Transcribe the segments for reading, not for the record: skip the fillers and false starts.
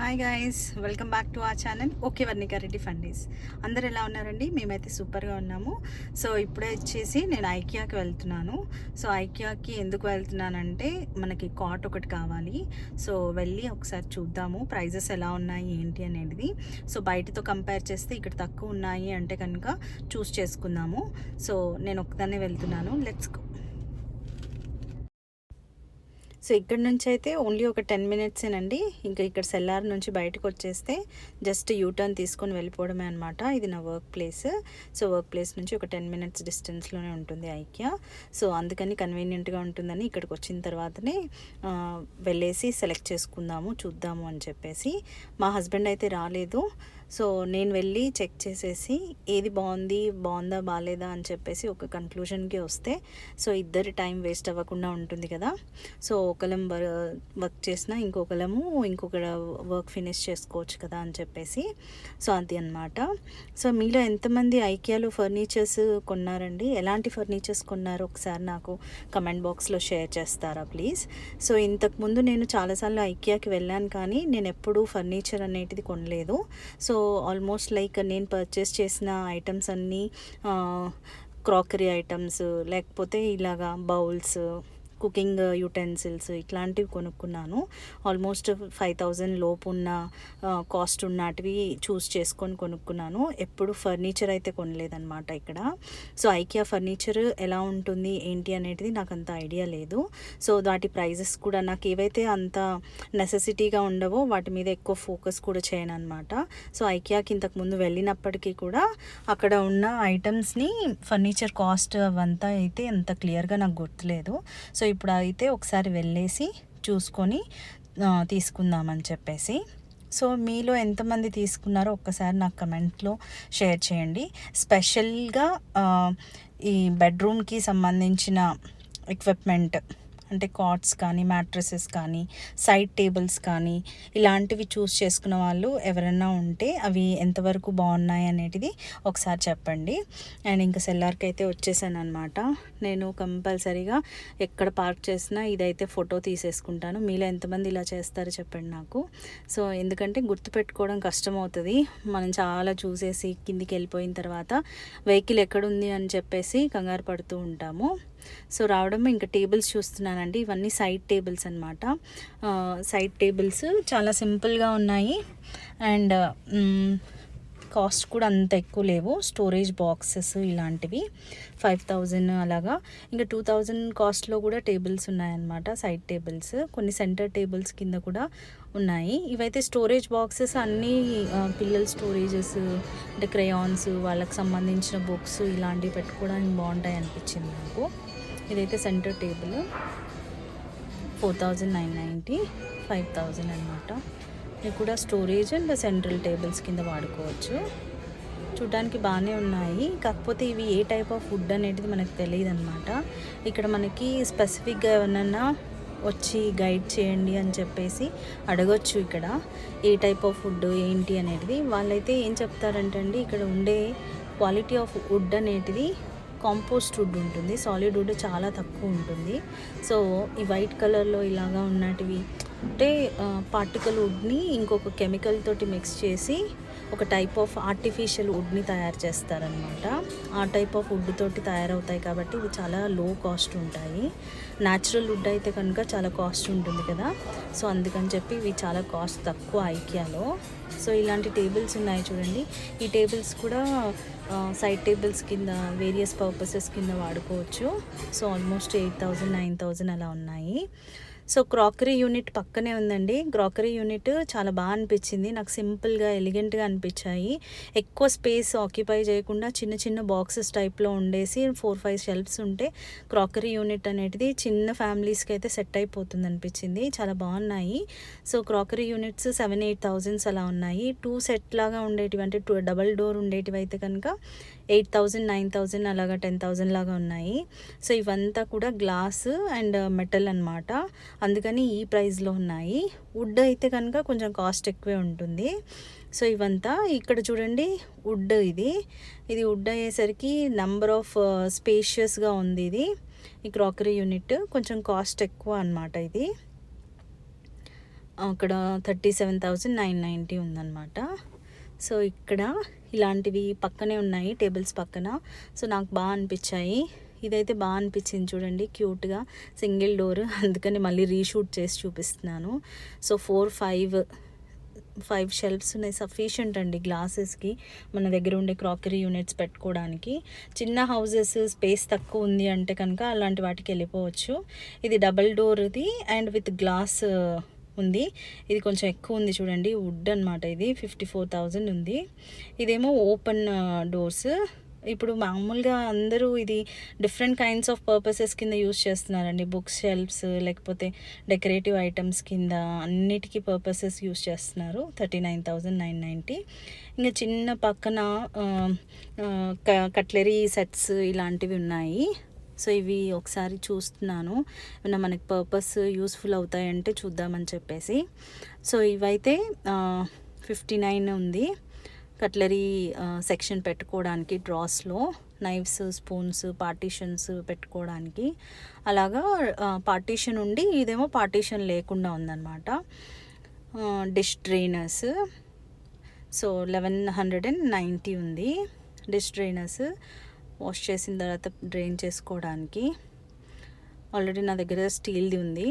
Hi guys, welcome back to our channel. Okay Varnika Reddy fundies. అందరు ఎలా ఉన్నారండి? మేమైతే సూపర్గా ఉన్నాము. సో ఇప్పుడే వచ్చేసి నేను ఐకియాకి వెళ్తున్నాను. సో ఐకియాకి ఎందుకు వెళ్తున్నానంటే మనకి కాట్ ఒకటి కావాలి. సో వెళ్ళి ఒకసారి చూద్దాము ప్రైజెస్ ఎలా ఉన్నాయి ఏంటి అనేది. సో బయటతో కంపేర్ చేస్తే ఇక్కడ తక్కువ ఉన్నాయి అంటే కనుక చూస్ చేసుకుందాము. సో నేను ఒక్కదాన్నే వెళ్తున్నాను. Let's go. సో ఇక్కడ నుంచి అయితే ఓన్లీ ఒక 10 మినిట్సేనండి. ఇంకా ఇక్కడ సెల్లార్ నుంచి బయటకు వచ్చేస్తే జస్ట్ యూటర్న్ తీసుకొని వెళ్ళిపోవడమే అనమాట. ఇది నా work place. So work place నుంచి ఒక 10 మినిట్స్ డిస్టెన్స్లోనే ఉంటుంది ఐకియా. సో అందుకని కన్వీనియంట్గా ఉంటుందని ఇక్కడికి వచ్చిన తర్వాతనే వెళ్ళేసి సెలెక్ట్ చేసుకుందాము, చూద్దాము అని చెప్పేసి. మా హస్బెండ్ అయితే రాలేదు. సో నేను వెళ్ళి చెక్ చేసేసి ఏది బాగుందా బాగాలేదా అని చెప్పేసి ఒక కన్క్లూషన్కి వస్తే సో ఇద్దరి టైం వేస్ట్ అవ్వకుండా ఉంటుంది కదా. సో ఒకళ్ళం వర్క్ చేసినా ఇంకొక వర్క్ ఫినిష్ చేసుకోవచ్చు కదా అని చెప్పేసి. సో అది అన్నమాట. సో మీలో ఎంతమంది ఐకియాలో ఫర్నిచర్స్ కొన్నారండి? ఎలాంటి ఫర్నిచర్స్ కొన్నారో ఒకసారి నాకు కమెంట్ బాక్స్లో షేర్ చేస్తారా ప్లీజ్. సో ఇంతకుముందు నేను చాలాసార్లు ఐకియాకి వెళ్ళాను, కానీ నేను ఎప్పుడూ ఫర్నిచర్ అనేటిది కొనలేదు. సో ఆల్మోస్ట్ లైక్ నేను పర్చేస్ చేసిన ఐటమ్స్ అన్నీ క్రాకరీ ఐటమ్స్, లేకపోతే ఇలాగా బౌల్స్, కుకింగ్ యుటెన్సిల్స్ ఇట్లాంటివి కొనుక్కున్నాను. ఆల్మోస్ట్ 5,000 లోపు ఉన్న కాస్ట్ ఉన్నటివి చూస్ చేసుకొని కొనుక్కున్నాను. ఎప్పుడు ఫర్నిచర్ అయితే కొనలేదన్నమాట ఇక్కడ. సో ఐకియా ఫర్నిచర్ ఎలా ఉంటుంది ఏంటి అనేది నాకు అంత ఐడియా లేదు. సో వాటి ప్రైజెస్ కూడా నాకు ఏవైతే అంత నెసెసిటీగా ఉండవో వాటి మీద ఎక్కువ ఫోకస్ కూడా చేయను అనమాట. సో ఐకియాకి ఇంతకుముందు వెళ్ళినప్పటికీ కూడా అక్కడ ఉన్న ఐటమ్స్ని ఫర్నిచర్ కాస్ట్ అవంతా అయితే అంత క్లియర్గా నాకు గుర్తులేదు. సో ఇప్పుడు అయితే ఒకసారి వెళ్ళేసి చూసుకొని తీసుకుందామని చెప్పేసి. సో మీలో ఎంతమంది తీసుకున్నారో ఒక్కసారి నాకు కమెంట్లో షేర్ చేయండి. స్పెషల్గా ఈ బెడ్రూమ్కి సంబంధించిన ఎక్విప్మెంట్ అంటే కాట్స్ కానీ, మ్యాట్రసెస్ కానీ, సైడ్ టేబుల్స్ కానీ ఇలాంటివి చూస్ చేసుకున్న వాళ్ళు ఎవరైనా ఉంటే అవి ఎంతవరకు బాగున్నాయి అనేది ఒకసారి చెప్పండి. అండ్ ఇంకా సెల్లార్కి అయితే వచ్చేసాను అనమాట. నేను కంపల్సరీగా ఎక్కడ పార్క్ చేసినా ఇదైతే ఫోటో తీసేసుకుంటాను. మీలో ఎంతమంది ఇలా చేస్తారో చెప్పండి నాకు. సో ఎందుకంటే గుర్తుపెట్టుకోవడం కష్టం అవుతుంది. మనం చాలా చూసేసి కిందికి వెళ్ళిపోయిన తర్వాత వెహికల్ ఎక్కడుంది అని చెప్పేసి కంగారు పడుతూ ఉంటాము. సో రావడం ఇంకా టేబుల్స్ చూస్తున్నానండి. ఇవన్నీ సైడ్ టేబుల్స్ అనమాట. సైడ్ టేబుల్స్ చాలా సింపుల్గా ఉన్నాయి అండ్ కాస్ట్ కూడా అంత ఎక్కువ లేవు. స్టోరేజ్ బాక్సెస్ ఇలాంటివి 5,000 అలాగా. ఇంకా 2,000 కాస్ట్లో కూడా టేబుల్స్ ఉన్నాయన్నమాట, సైడ్ టేబుల్స్. కొన్ని సెంటర్ టేబుల్స్ కింద కూడా ఉన్నాయి. ఇవైతే స్టోరేజ్ బాక్సెస్ అన్నీ పిల్లల స్టోరేజెస్ అంటే క్రేయాన్స్, వాళ్ళకి సంబంధించిన బుక్స్ ఇలాంటివి పెట్టుకోవడానికి బాగుంటాయి అనిపించింది నాకు. ఇదైతే సెంటర్ టేబుల్ 4,990, 5,000 అనమాట. ఇది కూడా స్టోరేజ్ అండ్ సెంట్రల్ టేబుల్స్ కింద వాడుకోవచ్చు. చూడడానికి బాగానే ఉన్నాయి. కాకపోతే ఇవి ఏ టైప్ ఆఫ్ వుడ్ అనేది మనకు తెలియదు అనమాట. ఇక్కడ మనకి స్పెసిఫిక్గా ఏమన్నా వచ్చి గైడ్ చేయండి అని చెప్పేసి అడగొచ్చు. ఇక్కడ ఏ టైప్ ఆఫ్ వుడ్ ఏంటి అనేది వాళ్ళైతే ఏం చెప్తారంటే అండి, ఇక్కడ ఉండే క్వాలిటీ ఆఫ్ వుడ్ అనేది కాంపోస్ట్ వుడ్ ఉంటుంది, సాలిడ్ వుడ్ చాలా తక్కువ ఉంటుంది. సో ఈ వైట్ కలర్లో ఇలాగా ఉన్నటివి అంటే పార్టికల్ వుడ్ని ఇంకొక కెమికల్ తోటి మిక్స్ చేసి ఒక టైప్ ఆఫ్ ఆర్టిఫిషియల్ వుడ్ని తయారు చేస్తారనమాట. ఆ టైప్ ఆఫ్ వుడ్ తోటి తయారవుతాయి కాబట్టి ఇవి చాలా లో కాస్ట్ ఉంటాయి. న్యాచురల్ వుడ్ అయితే కనుక చాలా కాస్ట్ ఉంటుంది కదా. సో అందుకని చెప్పి ఇవి చాలా కాస్ట్ తక్కువ ఐకియాలో. సో ఇలాంటి టేబుల్స్ ఉన్నాయి చూడండి. ఈ టేబుల్స్ కూడా సైడ్ టేబుల్స్ కింద వేరియస్ పర్పసెస్ కింద వాడుకోవచ్చు. సో ఆల్మోస్ట్ 8,000, 9,000 అలా ఉన్నాయి. సో క్రాకరీ యూనిట్ పక్కనే ఉందండి. క్రాకరీ యూనిట్ చాలా బాగా అనిపించింది నాకు. సింపుల్గా ఎలిగెంట్గా అనిపించాయి. ఎక్కువ స్పేస్ ఆక్యుపై చేయకుండా చిన్న చిన్న బాక్సెస్ టైప్లో ఉండేసి 4-5 షెల్ఫ్స్ ఉంటే క్రాకరీ యూనిట్ అనేది చిన్న ఫ్యామిలీస్కి అయితే సెట్ అయిపోతుంది అనిపించింది. చాలా బాగున్నాయి. సో క్రాకరీ యూనిట్స్ 7-8,000 అలా ఉన్నాయి. 2 సెట్ లాగా ఉండేటివి అంటే డబల్ డోర్ ఉండేటివి అయితే కనుక 8,000, 9,000 అలాగా 10,000 లాగా ఉన్నాయి. సో ఇవంతా కూడా గ్లాస్ అండ్ మెటల్ అనమాట, అందుకని ఈ ప్రైస్లో ఉన్నాయి. వుడ్ అయితే కనుక కొంచెం కాస్ట్ ఎక్కువే ఉంటుంది. సో ఇవంతా ఇక్కడ చూడండి వుడ్. ఇది వుడ్ అయ్యేసరికి నెంబర్ ఆఫ్ స్పేషియస్గా ఉంది. ఈ క్రాకరీ యూనిట్ కొంచెం కాస్ట్ ఎక్కువ అనమాట. ఇది అక్కడ 37,990 ఉందన్నమాట. సో ఇక్కడ ఇలాంటివి పక్కనే ఉన్నాయి టేబుల్స్ పక్కన. సో నాకు బాగా అనిపించాయి. ఇదైతే బాగా అనిపించింది చూడండి, క్యూట్గా సింగిల్ డోర్, అందుకని మళ్ళీ రీషూట్ చేసి చూపిస్తున్నాను. సో 5 షెల్ఫ్స్ ఉన్నాయి, సఫిషియంట్ అండి గ్లాసెస్కి, మన దగ్గర ఉండే క్రాకరీ యూనిట్స్ పెట్టుకోవడానికి. చిన్న హౌజెస్ స్పేస్ తక్కువ ఉంది అంటే కనుక అలాంటి వాటికి వెళ్ళిపోవచ్చు. ఇది డబల్ డోర్ది అండ్ విత్ గ్లాస్ ఉంది. ఇది కొంచెం ఎక్కువ ఉంది చూడండి, వుడ్ అనమాట. ఇది 54,000 ఉంది. ఇదేమో ఓపెన్ డోర్స్. ఇప్పుడు మామూలుగా అందరూ ఇది డిఫరెంట్ కైండ్స్ ఆఫ్ పర్పసెస్ కింద యూస్ చేస్తున్నారండి. బుక్స్ షెల్ఫ్స్, లేకపోతే డెకరేటివ్ ఐటమ్స్ కింద, అన్నిటికీ పర్పసెస్ యూస్ చేస్తున్నారు. 39,990. ఇంకా చిన్న పక్కన కట్లరీ సెట్స్ ఇలాంటివి ఉన్నాయి. సో ఇవి ఒకసారి చూస్తున్నాను, ఏమన్నా మనకి పర్పస్ యూస్ఫుల్ అవుతాయంటే చూద్దామని చెప్పేసి. సో ఇవైతే 59 ఉంది కట్లరీ సెక్షన్ పెట్టుకోవడానికి, డ్రాస్లో నైఫ్స్, స్పూన్స్, పార్టీషన్స్ పెట్టుకోవడానికి. అలాగా పార్టీషన్ ఉండి ఇదేమో పార్టీషన్ లేకుండా ఉందన్నమాట. డిష్ డ్రైనర్స్. సో 1190 ఉంది డిష్ డ్రైనర్స్, వాష్ చేసిన తర్వాత డ్రైన్ చేసుకోవడానికి. ఆల్రెడీ నా దగ్గర స్టీల్ది ఉంది,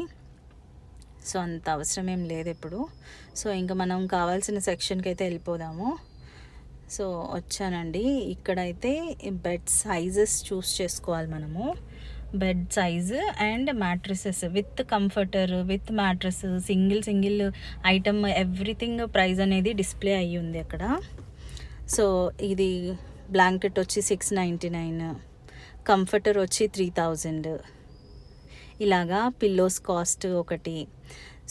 సో అంత అవసరం ఏం లేదు ఇప్పుడు. సో ఇంకా మనం కావాల్సిన సెక్షన్కి అయితే వెళ్ళిపోదాము. సో వచ్చానండి. ఇక్కడైతే బెడ్ సైజెస్ చూస్ చేసుకోవాలి మనము. Bed size and mattresses with comforter, with mattress, single item, everything price అనేది డిస్ప్లే అయ్యి ఉంది అక్కడ. సో ఇది బ్లాంకెట్ వచ్చి 699, కంఫర్టర్ వచ్చి 3000, ఇలాగా పిల్లోస్ కాస్ట్ ఒకటి.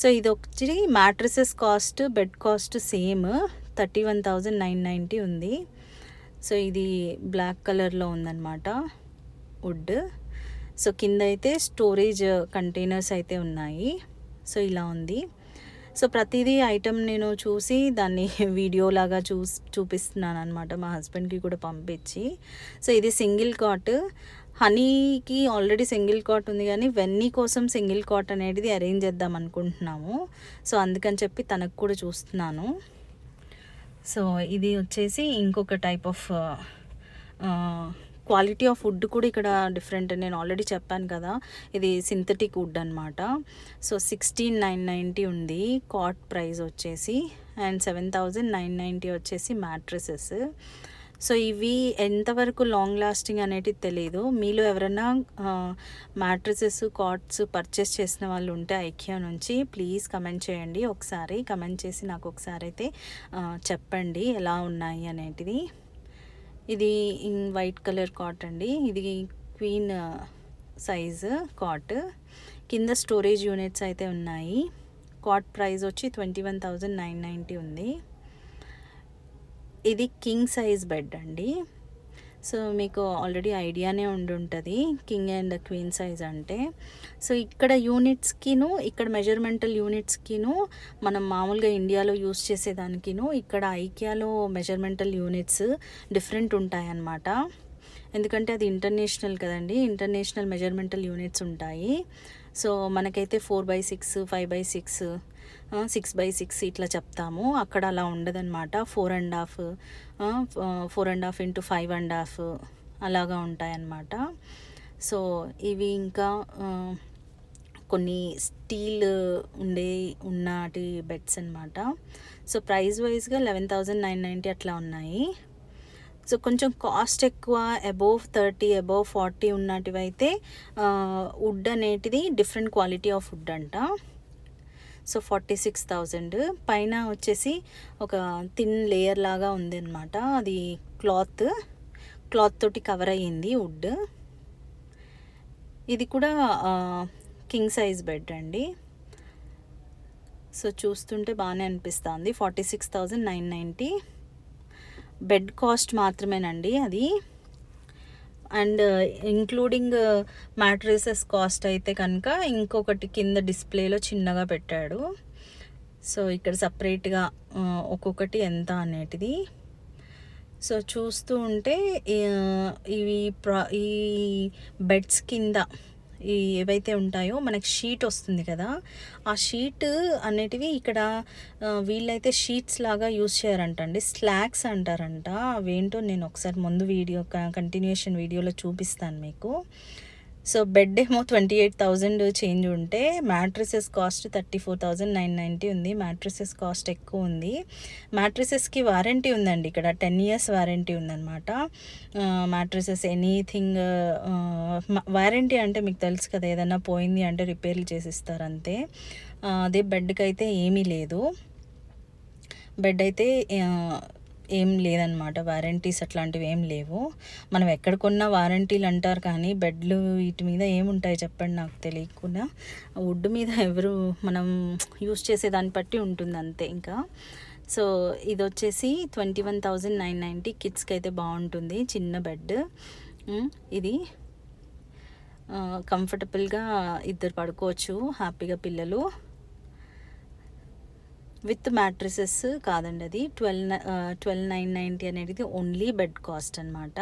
సో ఇది వచ్చి mattresses cost, bed cost same 31,990 ఉంది. సో ఇది బ్లాక్ కలర్లో ఉందన్నమాట, వుడ్. సో కింద అయితే స్టోరేజ్ కంటైనర్స్ అయితే ఉన్నాయి. సో ఇలా ఉంది. సో ప్రతిదీ ఐటమ్ నేను చూసి దాన్ని వీడియోలాగా చూపిస్తున్నాను అనమాట, మా హస్బెండ్కి కూడా పంపించి. సో ఇది సింగిల్ కాట్. హనీకి ఆల్రెడీ సింగిల్ కాట్ ఉంది, కానీ వెన్నీ కోసం సింగిల్ కాట్ అనేది అరేంజ్ చేద్దాం అనుకుంటున్నాము. సో అందుకని చెప్పి తనకు కూడా చూస్తున్నాను. సో ఇది వచ్చేసి ఇంకొక type of quality of would కూడా ఇక్కడ డిఫరెంట్. నేను ఆల్రెడీ చెప్పాను కదా, ఇది సింథటిక్ వుడ్ అనమాట. సో 16,990 ఉంది కాట్ ప్రైస్ వచ్చేసి, అండ్ 7,990 వచ్చేసి మ్యాట్రసెస్. సో ఇవి ఎంతవరకు లాంగ్ లాస్టింగ్ అనేది తెలియదు. మీలో ఎవరైనా మ్యాట్రసెస్, కాట్స్ పర్చేస్ చేసిన వాళ్ళు ఉంటే ఐకియా నుంచి ప్లీజ్ కమెంట్ చేయండి. ఒకసారి కమెంట్ చేసి నాకు ఒకసారి అయితే చెప్పండి ఎలా ఉన్నాయి అనేటిది. ఇది వైట్ కలర్ కాట్ అండి. ఇది క్వీన్ సైజు కాట్. కింద స్టోరేజ్ యూనిట్స్ అయితే ఉన్నాయి. కాట్ ప్రైస్ వచ్చి 21,990 ఉంది. ఇది కింగ్ సైజ్ బెడ్ అండి. సో మీకు ఆల్రెడీ ఐడియానే ఉండుంటుంది కింగ్ అండ్ క్వీన్ సైజ్ అంటే. సో ఇక్కడ యూనిట్స్కిను, ఇక్కడ మెజర్మెంటల్ యూనిట్స్కిను, మనం మామూలుగా ఇండియాలో యూస్ చేసేదానికిను ఇక్కడ ఐకియాలో మెజర్మెంటల్ యూనిట్స్ డిఫరెంట్ ఉంటాయన్నమాట. ఎందుకంటే అది ఇంటర్నేషనల్ కదండి, ఇంటర్నేషనల్ మెజర్మెంటల్ యూనిట్స్ ఉంటాయి. సో మనకైతే 4/6, 5/6, 6/6 ఇట్లా చెప్తాము. అక్కడ అలా ఉండదన్నమాట. 4.5 into 5.5 అలాగా ఉంటాయన్నమాట. సో ఇవి ఇంకా కొన్ని స్టీల్ ఉన్నటి బెడ్స్ అనమాట. సో ప్రైస్ వైజ్గా 11,990 అట్లా ఉన్నాయి. సో కొంచెం కాస్ట్ ఎక్కువ, అబోవ్ 30, అబోవ్ 40 ఉన్నటివి అయితే వుడ్ అనేటిది డిఫరెంట్ క్వాలిటీ ఆఫ్ వుడ్ అంట. సో 46,000. పైన వచ్చేసి ఒక థిన్ లేయర్ లాగా ఉంది అనమాట, అది క్లాత్ తోటి కవర్ అయ్యింది వుడ్. ఇది కూడా కింగ్ సైజ్ బెడ్ అండి. సో చూస్తుంటే బాగానే అనిపిస్తుంది. 46,990 బెడ్ కాస్ట్ మాత్రమేనండి అది. అండ్ ఇంక్లూడింగ్ మ్యాట్రసెస్ కాస్ట్ అయితే కనుక ఇంకొకటి కింద డిస్ప్లేలో చిన్నగా పెట్టాడు. సో ఇక్కడ సపరేట్గా ఒక్కొక్కటి ఎంత అనేటిది. సో చూస్తూ ఉంటే ఈ బెడ్స్ కింద ఏవైతే ఉంటాయో మనకి షీట్ వస్తుంది కదా, ఆ షీట్ అనేటివి ఇక్కడ వీళ్ళైతే షీట్స్ లాగా యూస్ చేయరంటండి, స్లాక్స్ అంటారంట. అవేంటో నేను ఒకసారి ముందు కంటిన్యూషన్ వీడియోలో చూపిస్తాను మీకు. సో బెడ్ ఏమో 28,000 చేంజ్ ఉంటే మ్యాట్రిసెస్ కాస్ట్ 34,990 ఉంది. మ్యాట్రిసెస్ కాస్ట్ ఎక్కువ ఉంది. మ్యాట్రిసెస్కి వారంటీ ఉందండి ఇక్కడ, 10 years వారంటీ ఉందన్నమాట. మ్యాట్రిసెస్ ఎనీథింగ్ వారంటీ అంటే మీకు తెలుసు కదా, ఏదైనా పోయింది అంటే రిపేర్లు చేసిస్తారు అంతే. అదే బెడ్కి అయితే ఏమీ లేదు. బెడ్ అయితే ఏం లేదనమాట, వారంటీస్ అట్లాంటివి ఏం లేవు. మనం ఎక్కడ కొన్నా వారంటీలు అంటారు కానీ బెడ్లు వీటి మీద ఏముంటాయి చెప్పండి, నాకు తెలియకుండా. వుడ్ మీద ఎవరు మనం యూస్ చేసే దాన్ని బట్టి ఉంటుంది అంతే ఇంకా. సో ఇది వచ్చేసి 21,990 కిడ్స్కి అయితే బాగుంటుంది, చిన్న బెడ్. ఇది కంఫర్టబుల్గా ఇద్దరు పడుకోవచ్చు హ్యాపీగా పిల్లలు. విత్ మ్యాట్రిసెస్ కాదండి, అది 12,990 అనేది ఓన్లీ బెడ్ కాస్ట్ అనమాట,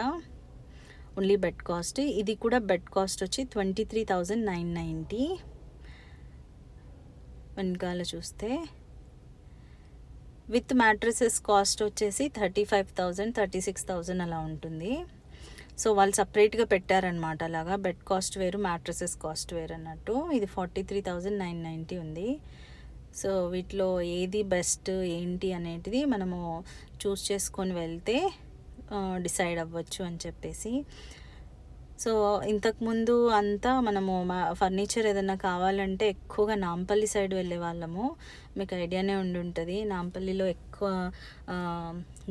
ఓన్లీ బెడ్ కాస్ట్. ఇది కూడా బెడ్ కాస్ట్ వచ్చి 23,990. వెనకాల చూస్తే విత్ మ్యాట్రిసెస్ కాస్ట్ వచ్చేసి 35,000 36,000 అలా ఉంటుంది. సో వాళ్ళు సపరేట్గా పెట్టారనమాట, అలాగా బెడ్ కాస్ట్ వేరు మ్యాట్రిసెస్ కాస్ట్ వేరు అన్నట్టు. ఇది 43,990 ఉంది. సో వీటిలో ఏది బెస్ట్ ఏంటి అనేది మనము చూస్ చేసుకొని వెళ్తే డిసైడ్ అవ్వచ్చు అని చెప్పేసి. సో ఇంతకుముందు అంతా మనము ఫర్నిచర్ ఏదైనా కావాలంటే ఎక్కువగా నాంపల్లి సైడ్ వెళ్ళే వాళ్ళము, మీకు ఐడియానే ఉండి ఉంటుంది. నాంపల్లిలో ఎక్కువ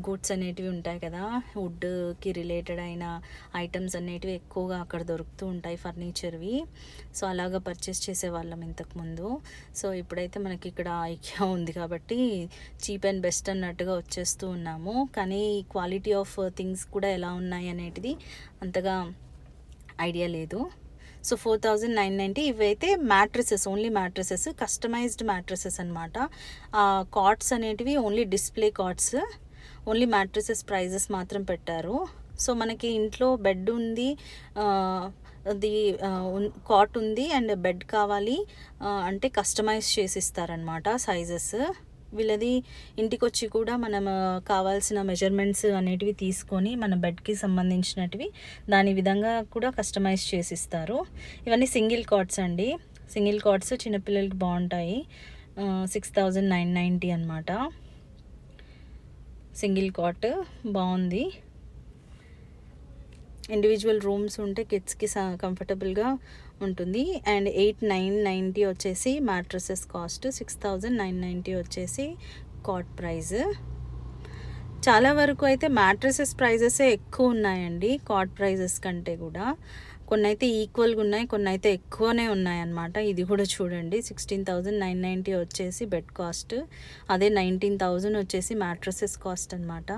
గూడ్స్ అనేటివి ఉంటాయి కదా, వుడ్కి రిలేటెడ్ అయిన ఐటమ్స్ అనేటివి ఎక్కువగా అక్కడ దొరుకుతూ ఉంటాయి ఫర్నిచర్వి. సో అలాగా పర్చేస్ చేసేవాళ్ళం ఇంతకుముందు. సో ఇప్పుడైతే మనకి ఇక్కడ ఐకియా ఉంది కాబట్టి చీప్ అండ్ బెస్ట్ అన్నట్టుగా వచ్చేస్తూ ఉన్నాము. కానీ క్వాలిటీ ఆఫ్ థింగ్స్ కూడా ఎలా ఉన్నాయి అనేటిది అంతగా ఐడియా లేదు. సో 4,990. ఇవైతే mattresses, only mattresses, customised mattresses అనమాట. కాట్స్ అనేటివి only display cots, only mattresses prices మాత్రం పెట్టారు. సో మనకి ఇంట్లో బెడ్ ఉంది, అది కాట్ ఉంది అండ్ బెడ్ కావాలి అంటే కస్టమైజ్ చేసి ఇస్తారనమాట సైజెస్. వీళ్ళది ఇంటికి వచ్చి కూడా మనం కావాల్సిన మెజర్మెంట్స్ అనేటివి తీసుకొని మన బెడ్కి సంబంధించినటివి దాని విధంగా కూడా కస్టమైజ్ చేసి ఇస్తారు. ఇవన్నీ సింగిల్ కాట్స్ అండి, సింగిల్ కాట్స్ చిన్నపిల్లలకి బాగుంటాయి. 6,990 అనమాట సింగిల్ కాట్, బాగుంది. ఇండివిజువల్ రూమ్స్ ఉంటే కిడ్స్కి కంఫర్టబుల్గా ఉంటుంది. అండ్ 8,990 వచ్చేసి మ్యాట్రసెస్ కాస్ట్, 6,990 వచ్చేసి కాట్ ప్రైజ్. చాలా వరకు అయితే మ్యాట్రసెస్ ప్రైజెసే ఎక్కువ ఉన్నాయండి కాట్ ప్రైజెస్ కంటే కూడా. కొన్ని అయితే ఈక్వల్గా ఉన్నాయి, కొన్ని అయితే ఎక్కువనే ఉన్నాయన్నమాట. ఇది కూడా చూడండి, 16,990 వచ్చేసి బెడ్ కాస్ట్, అదే 19,000 వచ్చేసి మ్యాట్రసెస్ కాస్ట్ అనమాట.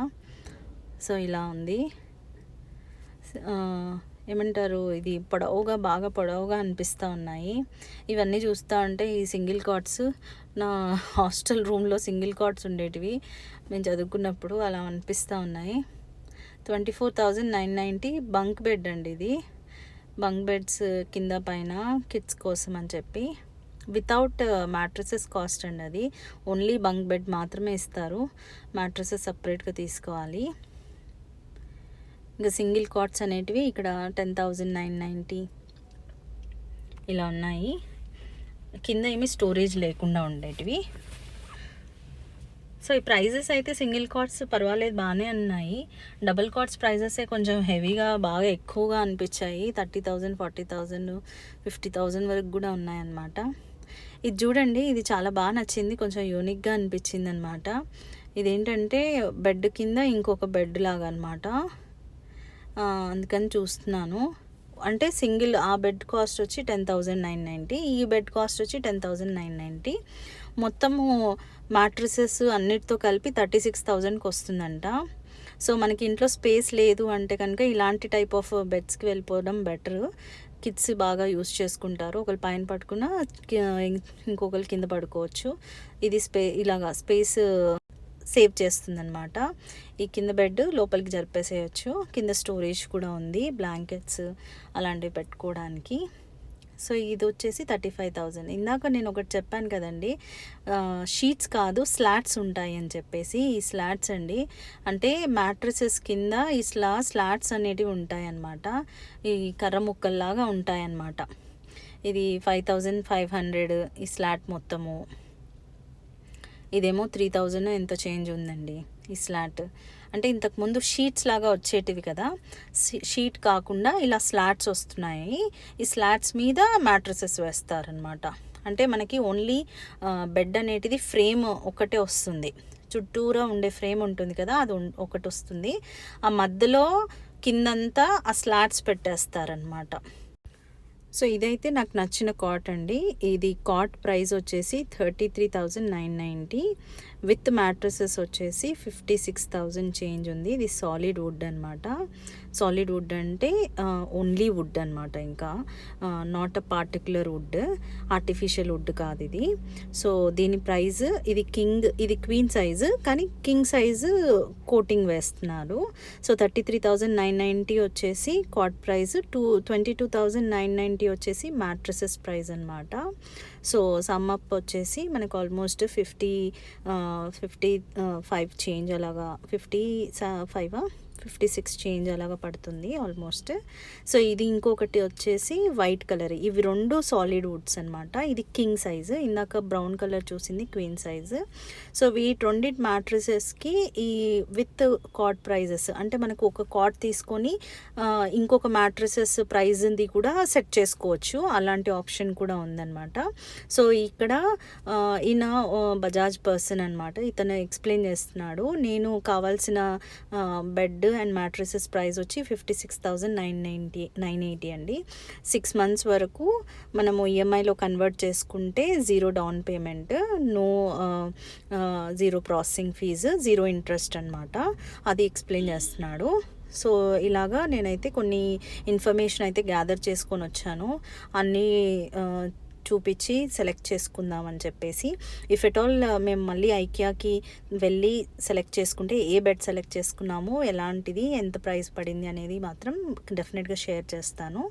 సో ఇలా ఉంది. ఏమంటారు, ఇది పొడవుగా బాగా పొడవుగా అనిపిస్తూ ఉన్నాయి. ఇవన్నీ చూస్తూ ఉంటే ఈ సింగిల్ కాట్స్, నా హాస్టల్ రూమ్లో సింగిల్ కాట్స్ ఉండేటివి మేము చదువుకున్నప్పుడు, అలా అనిపిస్తూ ఉన్నాయి. 24,990 బంక్ బెడ్ అండి ఇది. బంక్ బెడ్స్ కింద పైన కిడ్స్ కోసం అని చెప్పి, వితౌట్ మ్యాట్రసెస్ కాస్ట్ అండి అది. ఓన్లీ బంక్ బెడ్ మాత్రమే ఇస్తారు, మ్యాట్రసెస్ సపరేట్గా తీసుకోవాలి. ఇంకా సింగిల్ కాట్స్ అనేటివి ఇక్కడ 10,990 ఇలా ఉన్నాయి. కింద ఏమి స్టోరేజ్ లేకుండా ఉండేటివి. సో ఈ ప్రైజెస్ అయితే సింగిల్ కాట్స్ పర్వాలేదు, బాగానే ఉన్నాయి. డబుల్ కాట్స్ ప్రైజెసే కొంచెం హెవీగా బాగా ఎక్కువగా అనిపించాయి. 30,000 40,000 50,000 వరకు కూడా ఉన్నాయన్నమాట. ఇది చూడండి, ఇది చాలా బాగా నచ్చింది, కొంచెం యూనిక్గా అనిపించింది అనమాట. ఇదేంటంటే బెడ్ కింద ఇంకొక బెడ్ లాగా అనమాట, అందుకని చూస్తున్నాను. అంటే సింగిల్ ఆ బెడ్ కాస్ట్ వచ్చి 10,990, ఈ బెడ్ కాస్ట్ వచ్చి 10,990. మొత్తము మ్యాట్రిసెస్ అన్నిటితో కలిపి 36,000కి వస్తుందంట. సో మనకి ఇంట్లో స్పేస్ లేదు అంటే కనుక ఇలాంటి టైప్ ఆఫ్ బెడ్స్కి వెళ్ళిపోవడం బెటర్. కిడ్స్ బాగా యూస్ చేసుకుంటారు, ఒకరు పైన పడుకున్నా ఇంకొకరు కింద పడుకోవచ్చు. ఇది ఇలాగా స్పేస్ సేవ్ చేస్తుందన్నమాట. ఈ కింద బెడ్ లోపలికి జరిపేసేయచ్చు, కింద స్టోరేజ్ కూడా ఉంది, బ్లాంకెట్స్ అలాంటివి పెట్టుకోవడానికి. సో ఇది వచ్చేసి 35,000. ఇందాక నేను ఒకటి చెప్పాను కదండి, షీట్స్ కాదు స్లాట్స్ ఉంటాయి అని చెప్పేసి. ఈ స్లాట్స్ అండి, అంటే మ్యాట్రసెస్ కింద ఈ స్లాట్స్ అనేటివి ఉంటాయన్నమాట. ఈ కర్ర ముక్కల్లాగా ఉంటాయన్నమాట. ఇది 5,500 ఈ స్లాట్ మొత్తము. ఇదేమో 3,000 ఎంతో చేంజ్ ఉందండి ఈ స్లాట్. అంటే ఇంతకుముందు షీట్స్ లాగా వచ్చేటివి కదా, షీట్ కాకుండా ఇలా స్లాట్స్ వస్తున్నాయి. ఈ స్లాట్స్ మీద మ్యాట్రసెస్ వేస్తారనమాట. అంటే మనకి ఓన్లీ బెడ్ అనేటిది ఫ్రేమ్ ఒకటే వస్తుంది, చుట్టూరా ఉండే ఫ్రేమ్ ఉంటుంది కదా, అది ఒకటి వస్తుంది. ఆ మధ్యలో కిందంతా ఆ స్లాట్స్ పెట్టేస్తారనమాట. సో ఇదైతే నాకు నచ్చిన కాట్ అండి. ఇది కాట్ ప్రైస్ వచ్చేసి 33,990. విత్ మ్యాట్రసెస్ వచ్చేసి 56,000 చేంజ్ ఉంది. ఇది సాలిడ్ వుడ్ అనమాట. సాలిడ్ వుడ్ అంటే ఓన్లీ వుడ్ అనమాట, ఇంకా not a particular wood, artificial wood కాదు ఇది. సో దీని ప్రైస్, ఇది క్వీన్ సైజు, కానీ కింగ్ సైజు కోటింగ్ వేస్తున్నారు. సో 33,990 వచ్చేసి కాట్ ప్రైస్, 22,990 వచ్చేసి మ్యాట్రసెస్ ప్రైస్ అనమాట. సో సమ్మప్ వచ్చేసి మనకు ఆల్మోస్ట్ 55 చేంజ్ అలాగా, 56 చేంజ్ అలాగా పడుతుంది ఆల్మోస్ట్. సో ఇది ఇంకొకటి వచ్చేసి వైట్ కలర్. ఇవి రెండు సాలిడ్ వుడ్స్ అనమాట. ఇది కింగ్ సైజు, ఇందాక బ్రౌన్ కలర్ చూసింది క్వీన్ సైజు. సో వీటి మ్యాట్రసెస్కి ఈ విత్ కాట్ ప్రైజెస్, అంటే మనకు ఒక కాట్ తీసుకొని ఇంకొక మ్యాట్రసెస్ ప్రైజ్ది కూడా సెట్ చేసుకోవచ్చు, అలాంటి ఆప్షన్ కూడా ఉందన్నమాట. సో ఇక్కడ ఈయన బజాజ్ పర్సన్ అనమాట, ఇతను ఎక్స్ప్లెయిన్ చేస్తున్నాడు. నేను కావాల్సిన బెడ్ అండ్ మ్యాట్రసెస్ ప్రైస్ వచ్చి 56,980 అండి. 6 months వరకు మనము ఈఎంఐలో కన్వర్ట్ చేసుకుంటే 0 down payment, zero processing fees, 0 interest అనమాట. అది ఎక్స్ప్లెయిన్ చేస్తున్నాడు. సో ఇలాగా నేనైతే కొన్ని ఇన్ఫర్మేషన్ అయితే గ్యాదర్ చేసుకొని వచ్చాను, అన్నీ చూపించి సెలెక్ట్ చేసుకుందామని చెప్పేసి. ఇఫ్ ఎట్ ఆల్ మేము మళ్ళీ ఐకియాకి వెళ్ళి సెలెక్ట్ చేసుకుంటే ఏ బెడ్ సెలెక్ట్ చేసుకున్నాము, ఎలాంటిది, ఎంత ప్రైస్ పడింది అనేది మాత్రం డెఫినెట్గా షేర్ చేస్తాను.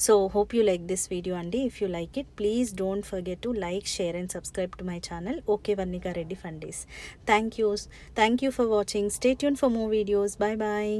So hope you like this video అండి. If you like it, please don't forget to like, share and subscribe to my channel okay Varnika Reddy fundies. Thank you for watching. Stay tune for more videos. Bye bye.